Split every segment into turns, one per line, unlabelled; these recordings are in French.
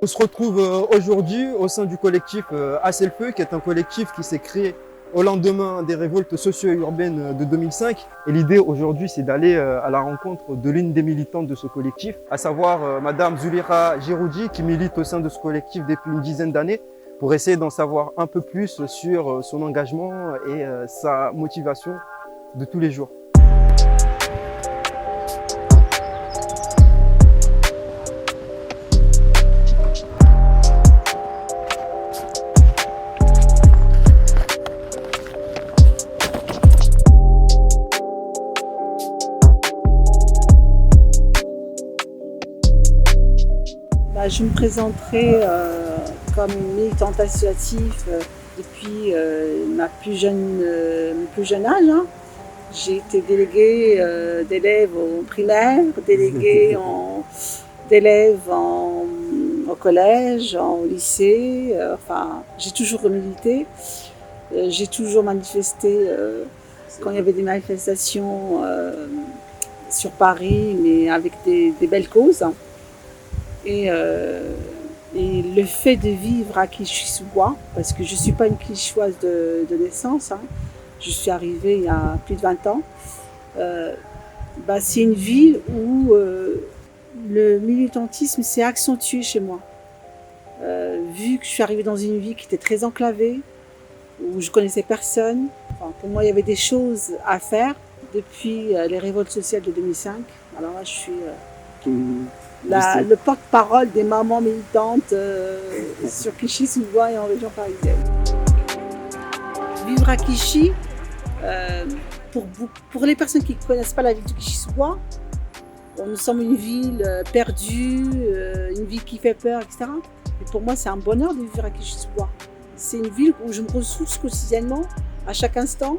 On se retrouve aujourd'hui au sein du collectif Assez le Feu, qui est un collectif qui s'est créé au lendemain des révoltes socio-urbaines de 2005. Et l'idée aujourd'hui, c'est d'aller à la rencontre de l'une des militantes de ce collectif, à savoir Madame Zulira Giroudi, qui milite au sein de ce collectif depuis une dizaine d'années, pour essayer d'en savoir un peu plus sur son engagement et sa motivation de tous les jours.
Je me présenterai comme une militante associative depuis mon plus jeune âge. Hein. J'ai été déléguée d'élèves au primaire, déléguée d'élèves au collège, au lycée. Enfin, j'ai toujours milité. J'ai toujours manifesté quand il y avait des manifestations sur Paris, mais avec des belles causes. Et le fait de vivre à Clichy-sous-Bois, parce que je ne suis pas une Clichychoise de naissance, hein, je suis arrivée il y a plus de 20 ans, c'est une ville où le militantisme s'est accentué chez moi. Vu que je suis arrivée dans une ville qui était très enclavée, où je ne connaissais personne, enfin, pour moi il y avait des choses à faire depuis les révoltes sociales de 2005. Alors là je suis... le porte-parole des mamans militantes sur Clichy-sous-Bois et en région parisienne. Vivre à Clichy, pour les personnes qui ne connaissent pas la ville de Clichy-sous-Bois, nous sommes une ville perdue, une ville qui fait peur, etc. Et pour moi, c'est un bonheur de vivre à Clichy-sous-Bois. C'est une ville où je me ressource quotidiennement, à chaque instant.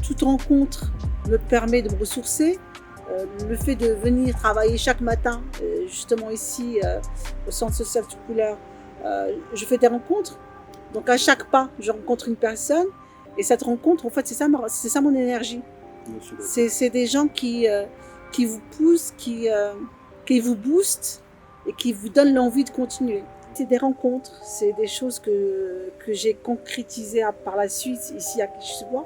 Toute rencontre me permet de me ressourcer. Le fait de venir travailler chaque matin, justement ici, au centre social de couleur, je fais des rencontres. Donc à chaque pas, je rencontre une personne. Et cette rencontre, en fait, c'est ça mon énergie. C'est des gens qui vous poussent, qui vous boostent et qui vous donnent l'envie de continuer. C'est des rencontres, c'est des choses que j'ai concrétisées par la suite ici à Clichy-sous-Bois,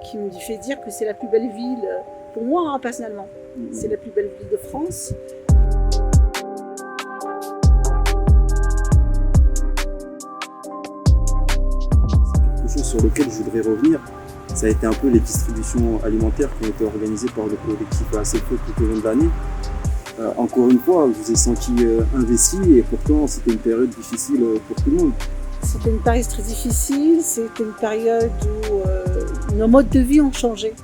qui me fait dire que c'est la plus belle ville, pour moi hein, personnellement, c'est la plus belle ville de France.
Quelque chose sur lequel je voudrais revenir, ça a été un peu les distributions alimentaires qui ont été organisées par le collectif Assez le Feu tout au long de l'année. Encore une fois, je vous ai senti investi et pourtant c'était une période difficile pour tout le monde.
C'était une période très difficile, c'était une période où nos modes de vie ont changé.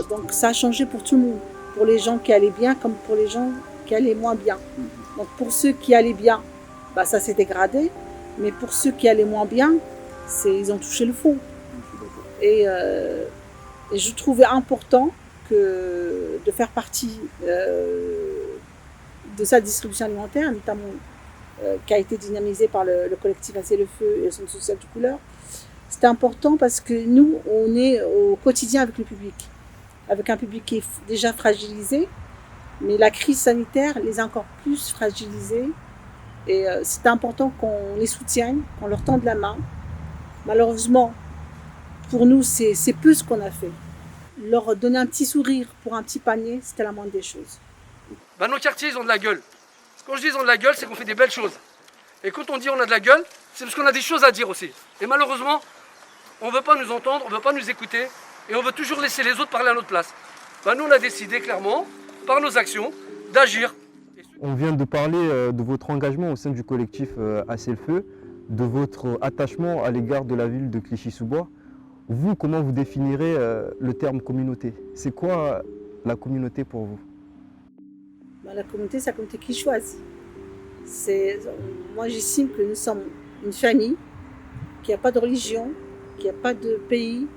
Donc ça a changé pour tout le monde, pour les gens qui allaient bien comme pour les gens qui allaient moins bien. Donc pour ceux qui allaient bien, ça s'est dégradé, mais pour ceux qui allaient moins bien, ils ont touché le fond. Et je trouvais important de faire partie de sa distribution alimentaire, notamment qui a été dynamisée par le collectif Assez le Feu et le centre social de couleur. C'était important parce que nous, on est au quotidien avec le public, avec un public qui est déjà fragilisé, mais la crise sanitaire les a encore plus fragilisés. Et c'est important qu'on les soutienne, qu'on leur tende la main. Malheureusement, pour nous, c'est peu ce qu'on a fait. Leur donner un petit sourire pour un petit panier, c'était la moindre des choses.
Nos quartiers, ils ont de la gueule. Quand je dis ils ont de la gueule, c'est qu'on fait des belles choses. Et quand on dit on a de la gueule, c'est parce qu'on a des choses à dire aussi. Et malheureusement, on ne veut pas nous entendre, on ne veut pas nous écouter, et on veut toujours laisser les autres parler à notre place. Nous, on a décidé clairement, par nos actions, d'agir.
On vient de parler de votre engagement au sein du collectif Assez le Feu, de votre attachement à l'égard de la ville de Clichy-sous-Bois. Vous, comment vous définirez le terme communauté? C'est quoi la communauté pour vous?
La communauté, c'est la communauté clichychoise. Moi, j'estime que nous sommes une famille, qui n'a pas de religion, qui n'a pas de pays,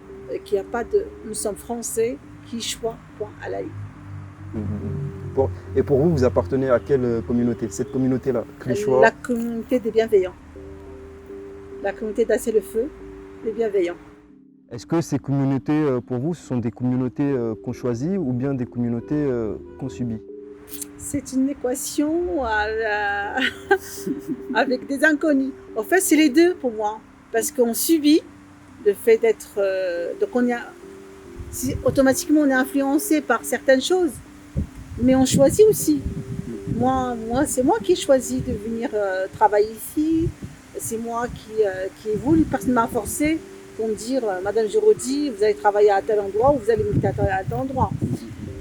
nous sommes français, clichychois, point à la ligne.
Et pour vous, vous appartenez à quelle communauté? Cette communauté-là, Clichychois?
La communauté des bienveillants. La communauté d'Assez le Feu, des bienveillants.
Est-ce que ces communautés, pour vous, ce sont des communautés qu'on choisit ou bien des communautés qu'on subit?
C'est une équation avec des inconnus. En fait, c'est les deux pour moi. Parce qu'on subit le fait d'être... automatiquement, on est influencé par certaines choses. Mais on choisit aussi. Moi, c'est moi qui ai choisi de venir travailler ici. C'est moi qui ai voulu. Personne ne m'a forcé pour me dire, Madame Giraudy, vous allez travailler à tel endroit ou vous allez me quitter à tel endroit.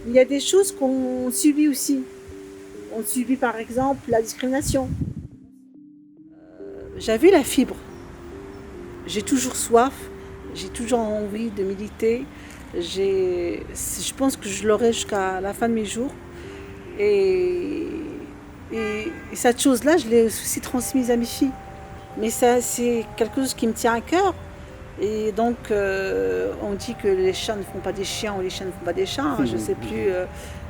Il y a des choses qu'on subit aussi. On subit par exemple la discrimination. J'avais la fibre. J'ai toujours soif. J'ai toujours envie de militer. Je pense que je l'aurai jusqu'à la fin de mes jours. Et cette chose-là, je l'ai aussi transmise à mes filles. Mais ça, c'est quelque chose qui me tient à cœur. Et donc, on dit que les chats ne font pas des chiens ou les chiens ne font pas des chats, je ne sais plus.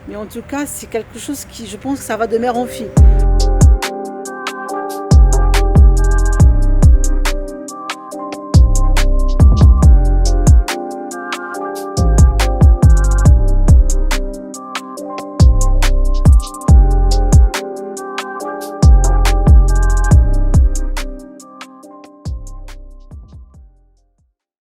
Mais en tout cas, c'est quelque chose qui, je pense que ça va de mère en fille.